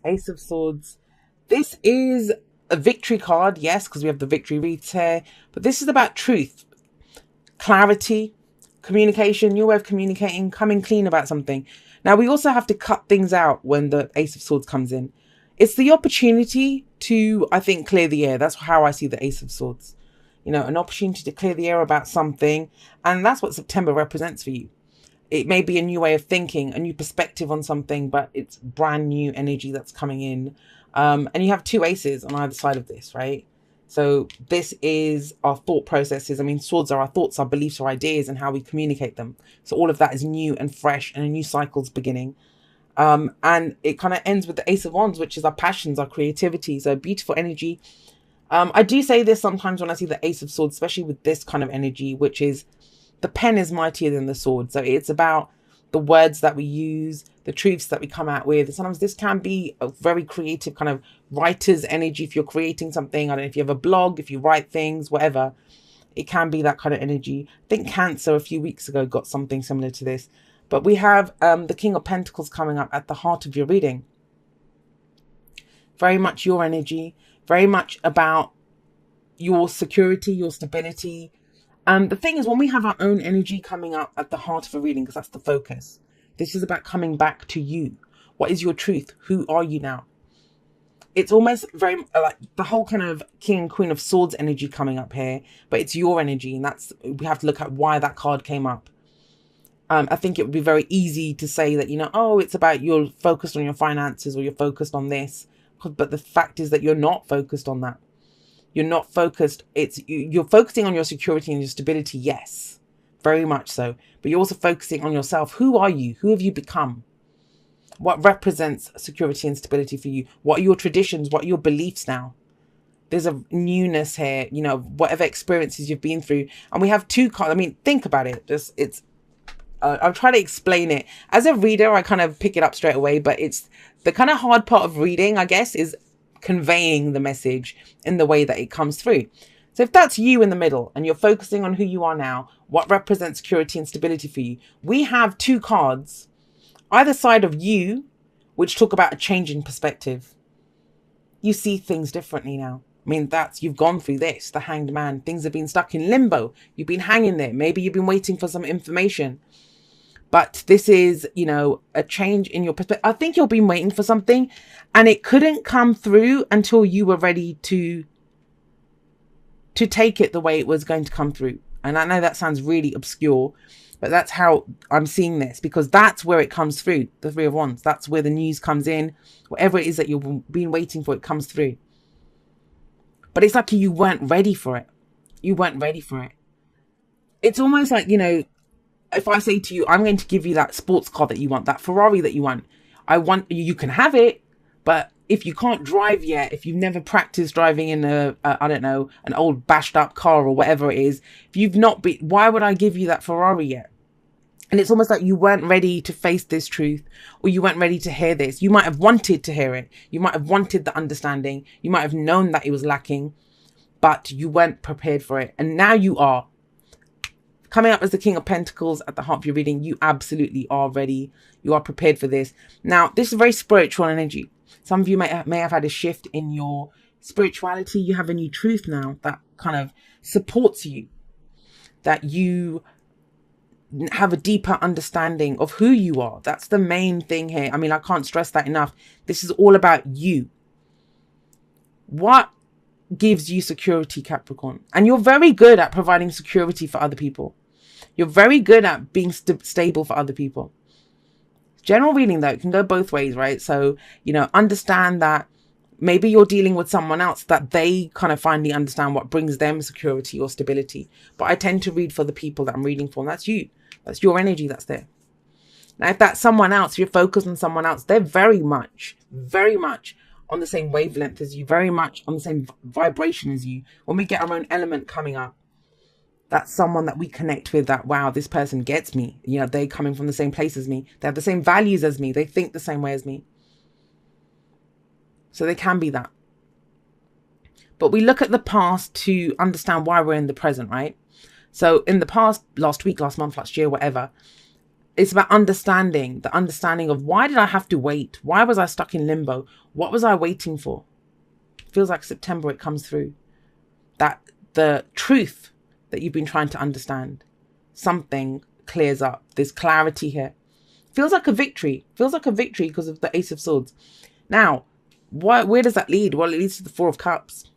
Ace of Swords. This is a victory card, yes, because we have the victory wreaths here. But this is about truth, clarity, communication, your way of communicating, coming clean about something. Now, we also have to cut things out when the Ace of Swords comes in. It's the opportunity to, I think, clear the air. That's how I see the Ace of Swords. You know, an opportunity to clear the air about something. And that's what September represents for you. It may be a new way of thinking, a new perspective on something, but it's brand new energy that's coming in. And you have two aces on either side of this, right? So this is our thought processes. I mean, swords are our thoughts, our beliefs, our ideas, and how we communicate them. So all of that is new and fresh, and a new cycle's beginning. And it kind of ends with the Ace of Wands, which is our passions, our creativity. So beautiful energy. I do say this sometimes when I see the Ace of Swords, especially with this kind of energy, which is the pen is mightier than the sword. So it's about the words that we use, the truths that we come out with. Sometimes this can be a very creative kind of writer's energy. If you're creating something, I don't know if you have a blog, if you write things, whatever, it can be that kind of energy. I think Cancer a few weeks ago got something similar to this. But we have the King of Pentacles coming up at the heart of your reading. Very much your energy, very much about your security, your stability. The thing is, when we have our own energy coming up at the heart of a reading, because that's the focus, this is about coming back to you. What is your truth? Who are you now? It's almost very like the whole kind of King and Queen of Swords energy coming up here, but it's your energy, and that's, we have to look at why that card came up. I think it would be very easy to say that, you know, oh, it's about you're focused on your finances or you're focused on this. But the fact is that you're not focused on that. You're not focused. You're focusing on your security and your stability. Yes, very much so. But you're also focusing on yourself. Who are you? Who have you become? What represents security and stability for you? What are your traditions? What are your beliefs now? There's a newness here, you know, whatever experiences you've been through. And we have two cards. I mean, think about it. I'm trying to explain it. As a reader, I kind of pick it up straight away, but it's the kind of hard part of reading, I guess, is conveying the message in the way that it comes through. So if that's you in the middle and you're focusing on who you are now, what represents security and stability for you, we have two cards either side of you, which talk about a change in perspective. You see things differently now. I mean, you've gone through this, the Hanged Man. Things have been stuck in limbo. You've been hanging there. Maybe you've been waiting for some information. But this is, you know, a change in your perspective. I think you've been waiting for something and it couldn't come through until you were ready to take it the way it was going to come through. And I know that sounds really obscure, but that's how I'm seeing this, because that's where it comes through, the Three of Wands. That's where the news comes in. Whatever it is that you've been waiting for, it comes through. But it's like you weren't ready for it. You weren't ready for it. It's almost like, you know, if I say to you, I'm going to give you that sports car that you want, that Ferrari that you want. You can have it, but if you can't drive yet, if you've never practiced driving in I don't know, an old bashed up car or whatever it is, if you've not been, why would I give you that Ferrari yet? And it's almost like you weren't ready to face this truth, or you weren't ready to hear this. You might have wanted to hear it. You might have wanted the understanding. You might have known that it was lacking, but you weren't prepared for it. And now you are. Coming up as the King of Pentacles at the heart of your reading, you absolutely are ready. You are prepared for this. Now, this is very spiritual energy. Some of you may have had a shift in your spirituality. You have a new truth now that kind of supports you. That you have a deeper understanding of who you are. That's the main thing here. I mean, I can't stress that enough. This is all about you. What gives you security, Capricorn? And you're very good at providing security for other people. You're very good at being stable for other people. General reading, though, it can go both ways, right? So, you know, understand that maybe you're dealing with someone else that they kind of finally understand what brings them security or stability. But I tend to read for the people that I'm reading for, and that's you. That's your energy that's there. Now, if that's someone else, you're focused on someone else, they're very much on the same wavelength as you, very much on the same vibration as you. When we get our own element coming up, that's someone that we connect with, that, wow, this person gets me. You know, they're coming from the same place as me. They have the same values as me. They think the same way as me. So they can be that. But we look at the past to understand why we're in the present, right? So in the past, last week, last month, last year, whatever, It's about understanding, the understanding of why did I have to wait? Why was I stuck in limbo? What was I waiting for? Feels like September, it comes through. That the truth that you've been trying to understand, something clears up. There's clarity here. Feels like a victory. Feels like a victory because of the Ace of Swords. Now, where does that lead? Well, it leads to the Four of Cups.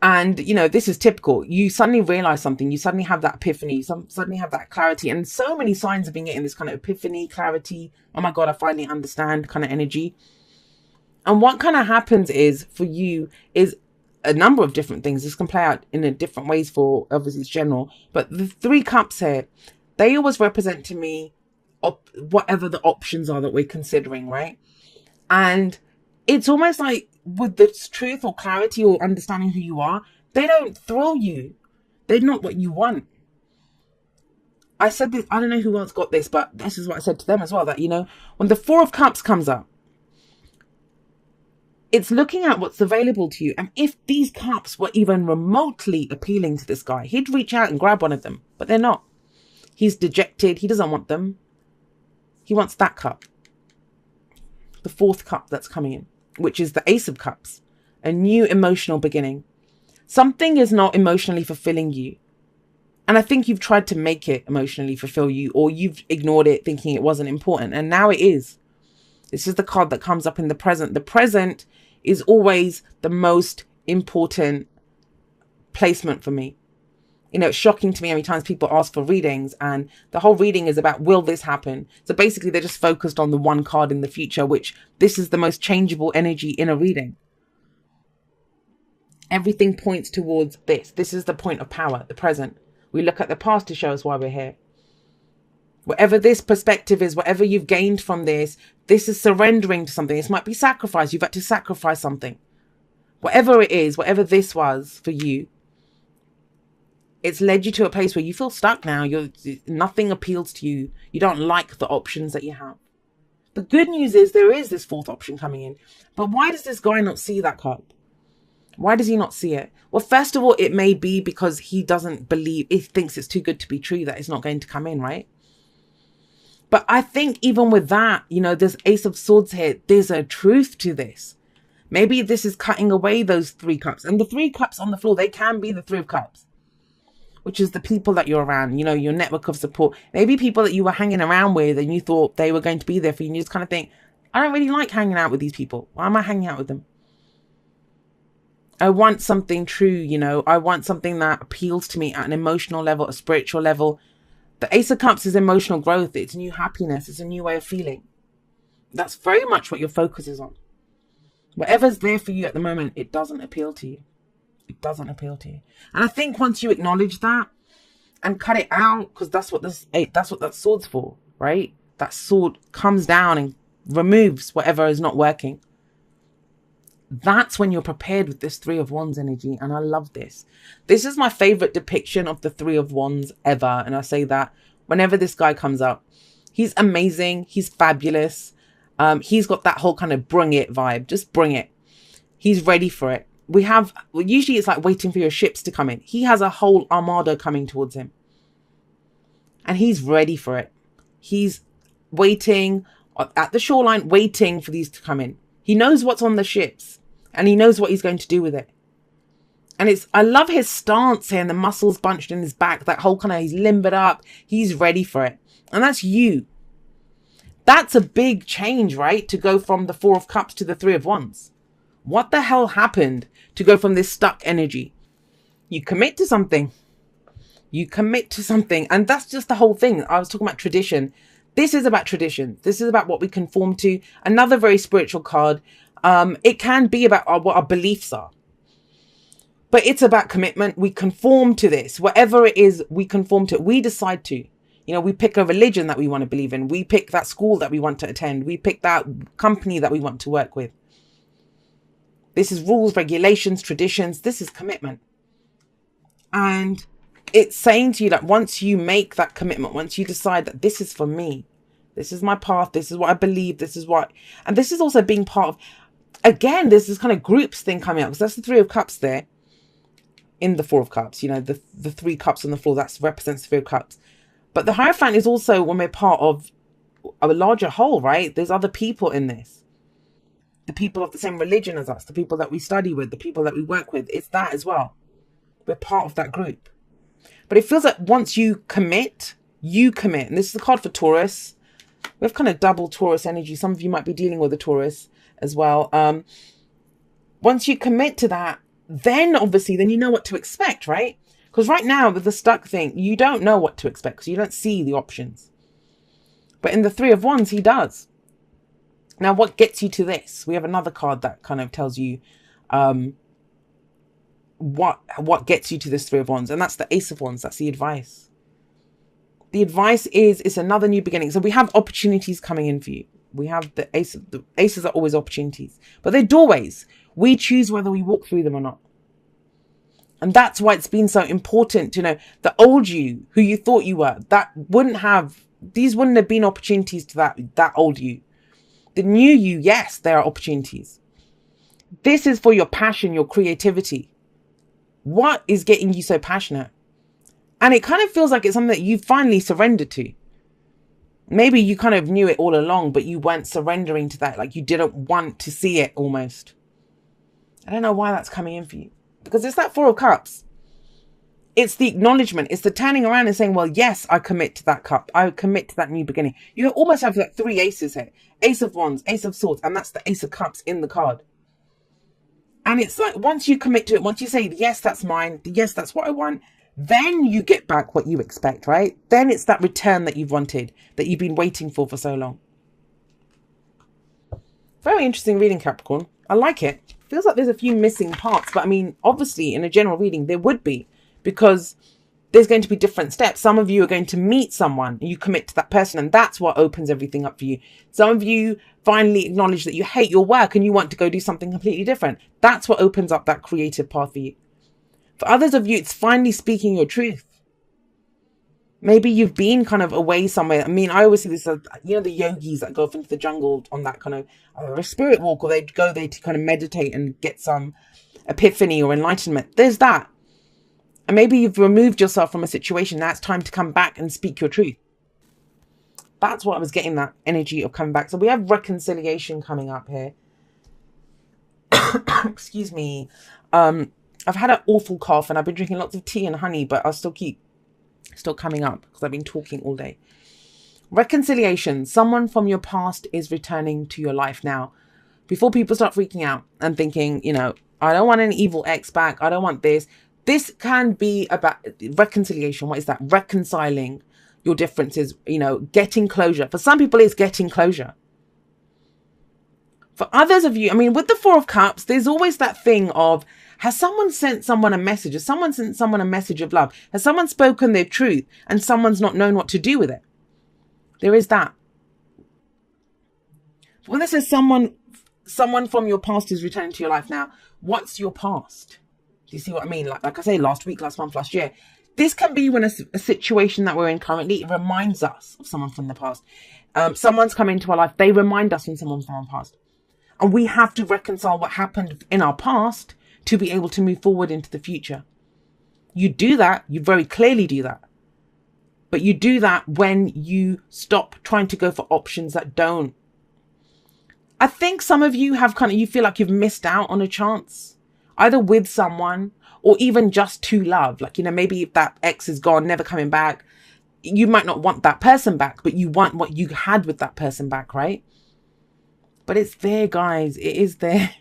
And, you know, this is typical. You suddenly realize something. You suddenly have that epiphany. You suddenly have that clarity. And so many signs have been getting this kind of epiphany, clarity. Oh my God, I finally understand kind of energy. And what kind of happens is for you is a number of different things. This can play out in a different ways for, obviously it's general. But the Three Cups here, they always represent to me whatever the options are that we're considering, right? And it's almost like with this truth or clarity or understanding who you are, they don't thrill you. They're not what you want. I said this, I don't know who else got this, but this is what I said to them as well, that, you know, when the Four of Cups comes up, it's looking at what's available to you. And if these cups were even remotely appealing to this guy, he'd reach out and grab one of them, but they're not. He's dejected. He doesn't want them. He wants that cup. The fourth cup that's coming in, which is the Ace of Cups, a new emotional beginning. Something is not emotionally fulfilling you. And I think you've tried to make it emotionally fulfill you, or you've ignored it thinking it wasn't important. And now it is. This is the card that comes up in the present. The present is always the most important placement for me. You know, it's shocking to me how many times people ask for readings and the whole reading is about, will this happen? So basically they're just focused on the one card in the future, which this is the most changeable energy in a reading. Everything points towards this. This is the point of power, the present. We look at the past to show us why we're here. Whatever this perspective is, whatever you've gained from this is surrendering to something. This might be sacrifice. You've had to sacrifice something. Whatever it is, whatever this was for you, it's led you to a place where you feel stuck now. Nothing appeals to you. You don't like the options that you have. The good news is there is this fourth option coming in. But why does this guy not see that card? Why does he not see it? Well, first of all, it may be because he doesn't believe, he thinks it's too good to be true that it's not going to come in, right? But I think even with that, you know, there's Ace of Swords here. There's a truth to this. Maybe this is cutting away those three cups. And the three cups on the floor, they can be the Three of Cups, which is the people that you're around, you know, your network of support. Maybe people that you were hanging around with and you thought they were going to be there for you. And you just kind of think, I don't really like hanging out with these people. Why am I hanging out with them? I want something true, you know. I want something that appeals to me at an emotional level, a spiritual level. The Ace of Cups is emotional growth. It's new happiness. It's a new way of feeling. That's very much what your focus is on. Whatever's there for you at the moment, it doesn't appeal to you. It doesn't appeal to you. And I think once you acknowledge that and cut it out, because that's what that sword's for, right? That sword comes down and removes whatever is not working. That's when you're prepared with this Three of Wands energy. And I love this. This is my favorite depiction of the Three of Wands ever. And I say that whenever this guy comes up, he's amazing. He's fabulous. He's got that whole kind of bring it vibe. Just bring it. He's ready for it. Usually it's like waiting for your ships to come in. He has a whole armada coming towards him. And he's ready for it. He's waiting at the shoreline, waiting for these to come in. He knows what's on the ships. And he knows what he's going to do with it. And I love his stance here and the muscles bunched in his back. That whole kind of, he's limbered up. He's ready for it. And that's you. That's a big change, right? To go from the Four of Cups to the Three of Wands. What the hell happened to go from this stuck energy? You commit to something. You commit to something. And that's just the whole thing. I was talking about tradition. This is about tradition. This is about what we conform to. Another very spiritual card. It can be about what our beliefs are. But it's about commitment. We conform to this. Whatever it is, we conform to it. We decide to. You know, we pick a religion that we want to believe in. We pick that school that we want to attend. We pick that company that we want to work with. This is rules, regulations, traditions. This is commitment. And it's saying to you that once you make that commitment, once you decide that this is for me, this is my path, this is what I believe, this is what... And this is also being part of... Again, there's this kind of groups thing coming up. Because that's the Three of Cups there. In the Four of Cups. You know, the three cups on the floor. That represents the Three of Cups. But the Hierophant is also when we're part of a larger whole, right? There's other people in this. The people of the same religion as us, the people that we study with, the people that we work with. It's that as well. We're part of that group. But it feels like once you commit, you commit. And this is the card for Taurus. We have kind of double Taurus energy. Some of you might be dealing with a Taurus as well. Once you commit to that, then obviously, then you know what to expect, right? Because right now with the stuck thing, you don't know what to expect because you don't see the options. But in the Three of Wands, he does. Now, what gets you to this? We have another card that kind of tells you what gets you to this Three of Wands. And that's the Ace of Wands. That's the advice. The advice is it's another new beginning. So we have opportunities coming in for you. We have the aces are always opportunities. But they're doorways. We choose whether we walk through them or not. And that's why it's been so important. You know, the old you, who you thought you were, these wouldn't have been opportunities to that old you. The new you, yes, there are opportunities. This is for your passion, your creativity. What is getting you so passionate? And it kind of feels like it's something that you finally surrendered to. Maybe you kind of knew it all along, but you weren't surrendering to that. Like you didn't want to see it almost. I don't know why that's coming in for you. Because it's that Four of Cups. It's the acknowledgement. It's the turning around and saying, well, yes, I commit to that cup. I commit to that new beginning. You almost have like three aces here. Ace of Wands, Ace of Swords, and that's the Ace of Cups in the card. And it's like once you commit to it, once you say, yes, that's mine. Yes, that's what I want. Then you get back what you expect, right? Then it's that return that you've wanted, that you've been waiting for so long. Very interesting reading, Capricorn. I like it. Feels like there's a few missing parts. But I mean, obviously, in a general reading, there would be. Because there's going to be different steps. Some of you are going to meet someone. You commit to that person. And that's what opens everything up for you. Some of you finally acknowledge that you hate your work and you want to go do something completely different. That's what opens up that creative path for you. For others of you, it's finally speaking your truth. Maybe you've been kind of away somewhere. I mean, I always see this, you know, the yogis that go off into the jungle on that kind of a spirit walk, or they go there to kind of meditate and get some epiphany or enlightenment. There's that. And maybe you've removed yourself from a situation. Now it's time to come back and speak your truth. That's what I was getting, that energy of coming back. So we have reconciliation coming up here. Excuse me. I've had an awful cough and I've been drinking lots of tea and honey, but I'll still coming up because I've been talking all day. Reconciliation. Someone from your past is returning to your life now. Before people start freaking out and thinking, you know, I don't want an evil ex back. I don't want this. This can be about reconciliation. What is that? Reconciling your differences, you know, getting closure. For some people, it's getting closure. For others of you, I mean, with the Four of Cups, there's always that thing of, has someone sent someone a message? Has someone sent someone a message of love? Has someone spoken their truth and someone's not known what to do with it? There is that. When this says someone from your past is returning to your life now, what's your past? Do you see what I mean? Like I say, last week, last month, last year. This can be when a situation that we're in currently, it reminds us of someone from the past. Someone's come into our life. They remind us of someone from our past. And we have to reconcile what happened in our past to be able to move forward into the future. You do that. You very clearly do that. But you do that when you stop trying to go for options that don't. I think some of you have you feel like you've missed out on a chance. Either with someone or even just to love. Like, you know, maybe if that ex is gone, never coming back, you might not want that person back, but you want what you had with that person back, right? But it's there, guys. It is there.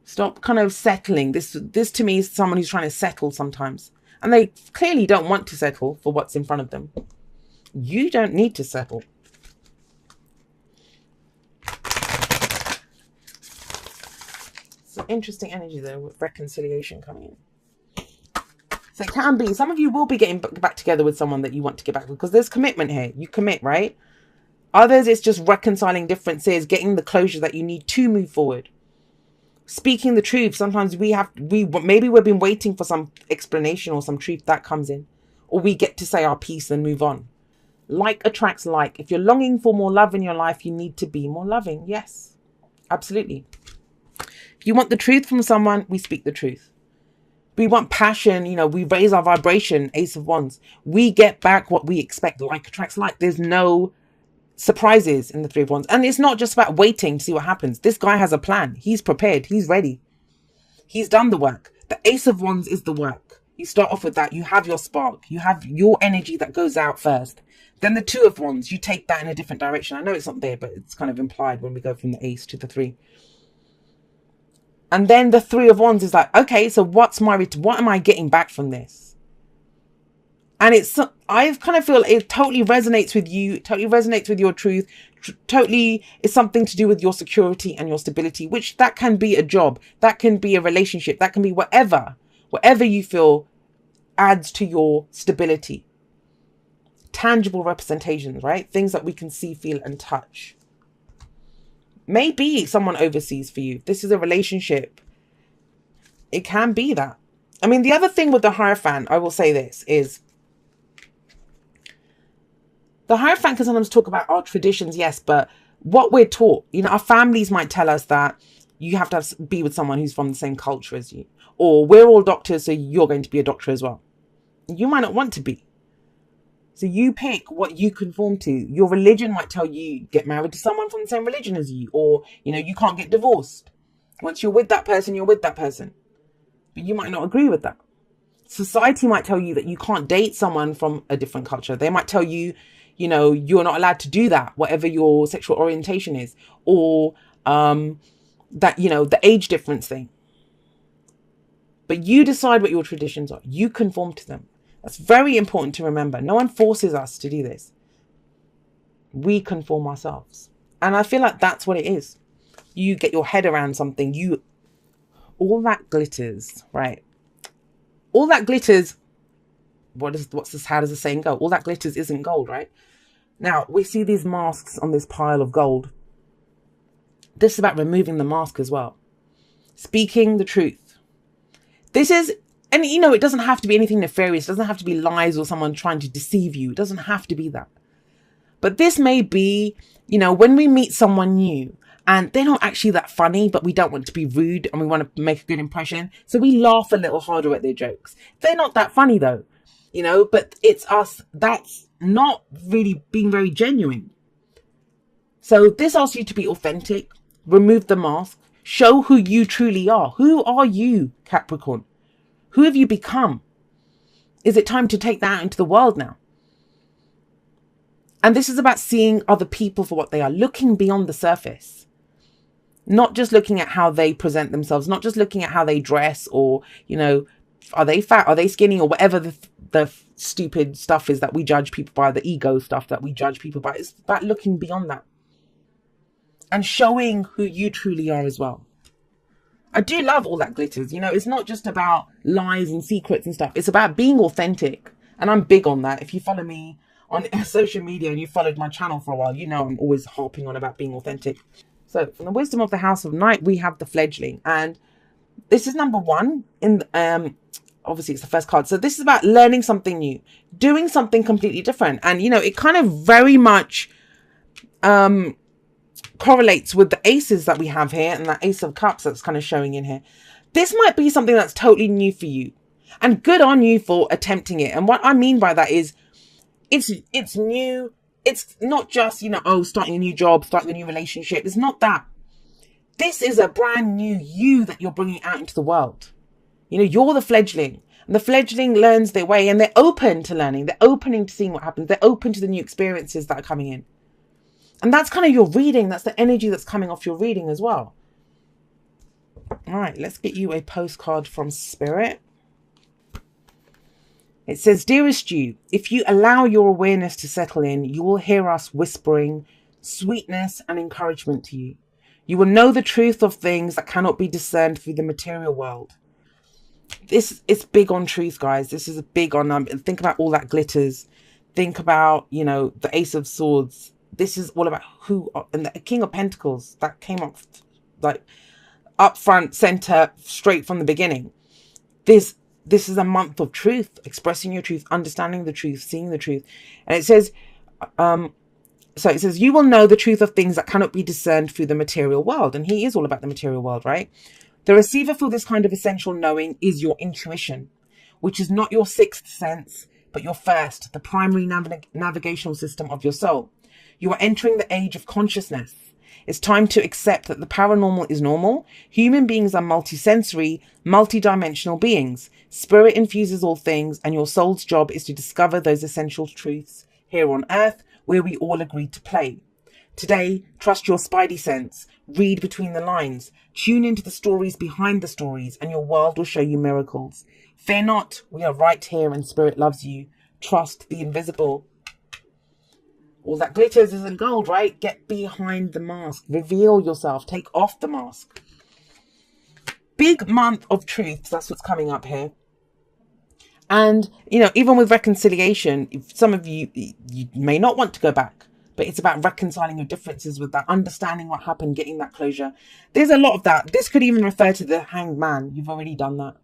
Stop kind of settling. This to me is someone who's trying to settle sometimes. And they clearly don't want to settle for what's in front of them. You don't need to settle. Interesting energy there with reconciliation coming in. So it can be, some of you will be getting back together with someone that you want to get back with because there's commitment here. You commit, right? Others, it's just reconciling differences, getting the closure that you need to move forward. Speaking the truth. Sometimes maybe we've been waiting for some explanation or some truth that comes in, or we get to say our piece and move on. Like attracts like. If you're longing for more love in your life, you need to be more loving. Yes, absolutely. If you want the truth from someone, we speak the truth. We want passion, we raise our vibration, Ace of Wands. We get back what we expect. Like attracts like. There's no surprises in the Three of Wands. And it's not just about waiting to see what happens. This guy has a plan. He's prepared. He's ready. He's done the work. The Ace of Wands is the work. You start off with that. You have your spark. You have your energy that goes out first. Then the Two of Wands, you take that in a different direction. I know it's not there, but it's kind of implied when we go from the Ace to the Three. And then the Three of Wands is like, okay, so what am I getting back from this? And I kind of feel it totally resonates with you, totally resonates with your truth, totally is something to do with your security and your stability, which that can be a job, that can be a relationship, that can be whatever you feel adds to your stability. Tangible representations, right? Things that we can see, feel, and touch. Maybe someone overseas for you. This is a relationship. It can be that. I mean, the other thing with the Hierophant, I will say this, is the Hierophant can sometimes talk about our traditions, yes, but what we're taught, our families might tell us that you have to be with someone who's from the same culture as you. Or we're all doctors, so you're going to be a doctor as well. You might not want to be. So you pick what you conform to. Your religion might tell you get married to someone from the same religion as you, or you can't get divorced. Once you're with that person, you're with that person. But you might not agree with that. Society might tell you that you can't date someone from a different culture. They might tell you, you're not allowed to do that, whatever your sexual orientation is, or that the age difference thing. But you decide what your traditions are. You conform to them. That's very important to remember. No one forces us to do this. We conform ourselves. And I feel like that's what it is. You get your head around something. All that glitters, right? All that glitters. How does the saying go? All that glitters isn't gold, right? Now, we see these masks on this pile of gold. This is about removing the mask as well. Speaking the truth. This is, and it doesn't have to be anything nefarious. It doesn't have to be lies or someone trying to deceive you. It doesn't have to be that. But this may be, when we meet someone new and they're not actually that funny, but we don't want to be rude and we want to make a good impression. So we laugh a little harder at their jokes. They're not that funny though, but it's us that's not really being very genuine. So this asks you to be authentic, remove the mask, show who you truly are. Who are you, Capricorn? Who have you become? Is it time to take that out into the world now? And this is about seeing other people for what they are, looking beyond the surface. Not just looking at how they present themselves, not just looking at how they dress or, are they fat, are they skinny, or whatever the stupid stuff is that we judge people by, the ego stuff that we judge people by. It's about looking beyond that and showing who you truly are as well. I do love all that glitters. It's not just about lies and secrets and stuff. It's about being authentic. And I'm big on that. If you follow me on social media and you followed my channel for a while, I'm always harping on about being authentic. So from the wisdom of the House of Night, we have the fledgling. And this is number one. Obviously, it's the first card. So this is about learning something new, doing something completely different. And, it kind of very much correlates with the aces that we have here and that Ace of Cups that's kind of showing in here. This might be something that's totally new for you, and good on you for attempting it. And what I mean by that is it's new. It's not just, starting a new job, starting a new relationship. It's not that. This is a brand new you that you're bringing out into the world. You're the fledgling, and the fledgling learns their way, and they're open to learning. They're open to seeing what happens. They're open to the new experiences that are coming in. And that's kind of your reading. That's the energy that's coming off your reading as well. All right, let's get you a postcard from Spirit. It says, dearest you, if you allow your awareness to settle in, you will hear us whispering sweetness and encouragement to you. You will know the truth of things that cannot be discerned through the material world. This is big on truth, guys. This is a big on, think about all that glitters. Think about, the Ace of Swords. This is all about and the King of Pentacles that came up like up front, center, straight from the beginning. This is a month of truth, expressing your truth, understanding the truth, seeing the truth. And it says, you will know the truth of things that cannot be discerned through the material world. And he is all about the material world, right? The receiver for this kind of essential knowing is your intuition, which is not your sixth sense, but your first, the primary navigational system of your soul. You are entering the age of consciousness. It's time to accept that the paranormal is normal. Human beings are multisensory, multidimensional beings. Spirit infuses all things, and your soul's job is to discover those essential truths here on earth, where we all agreed to play. Today, trust your spidey sense, read between the lines, tune into the stories behind the stories, and your world will show you miracles. Fear not, we are right here and Spirit loves you. Trust the invisible. All that glitters isn't gold, right? Get behind the mask. Reveal yourself. Take off the mask. Big month of truths. That's what's coming up here. And, you know, even with reconciliation, some of you may not want to go back, but it's about reconciling your differences with that, understanding what happened, getting that closure. There's a lot of that. This could even refer to the hanged man. You've already done that.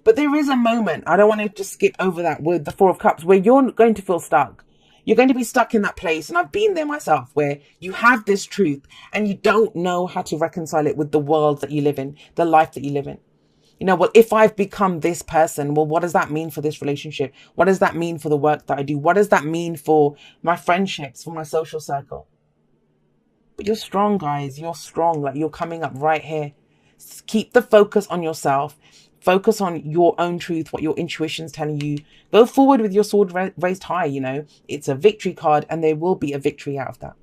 But there is a moment, I don't want to just skip over that, with the Four of Cups, where you're going to feel stuck. You're going to be stuck in that place. And I've been there myself, where you have this truth and you don't know how to reconcile it with the world that you live in, the life that you live in. You know, well, if I've become this person, well, what does that mean for this relationship? What does that mean for the work that I do? What does that mean for my friendships, for my social circle? But you're strong, guys. You're strong. Like, you're coming up right here. Keep the focus on yourself. Focus on your own truth, what your intuition's telling you. Go forward with your sword raised high, you know. It's a victory card and there will be a victory out of that.